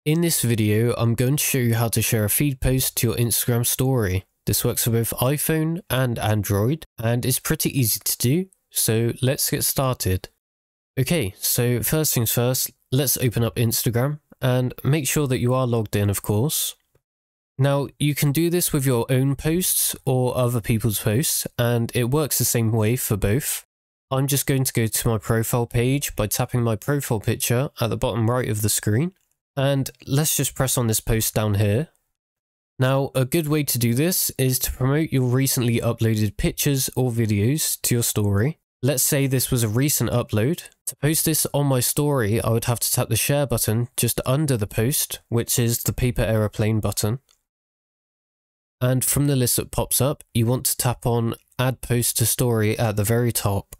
In this video, I'm going to show you how to share a feed post to your Instagram story. This works for both iPhone and Android, and is pretty easy to do, so let's get started. Okay, so first things first, let's open up Instagram, and make sure that you are logged in, of course. Now, you can do this with your own posts or other people's posts, and it works the same way for both. I'm just going to go to my profile page by tapping my profile picture at the bottom right of the screen. And let's just press on this post down here. Now, a good way to do this is to promote your recently uploaded pictures or videos to your story. Let's say this was a recent upload. To post this on my story, I would have to tap the share button just under the post, which is the paper aeroplane button. And from the list that pops up, you want to tap on Add Post to Story at the very top.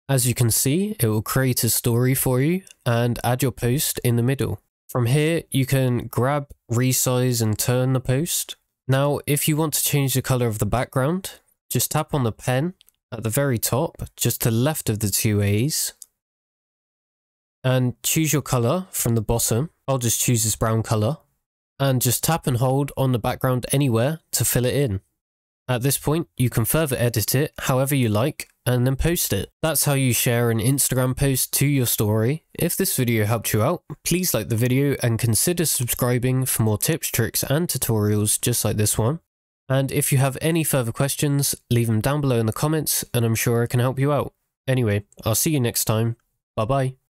As you can see, it will create a story for you and add your post in the middle. From here, you can grab, resize and turn the post. Now, if you want to change the color of the background, just tap on the pen at the very top, just to the left of the two A's. And choose your color from the bottom. I'll just choose this brown color. And just tap and hold on the background anywhere to fill it in. At this point, you can further edit it however you like and then post it. That's how you share an Instagram post to your story. If this video helped you out, please like the video and consider subscribing for more tips, tricks and tutorials just like this one. And if you have any further questions, leave them down below in the comments and I'm sure I can help you out. Anyway, I'll see you next time. Bye bye.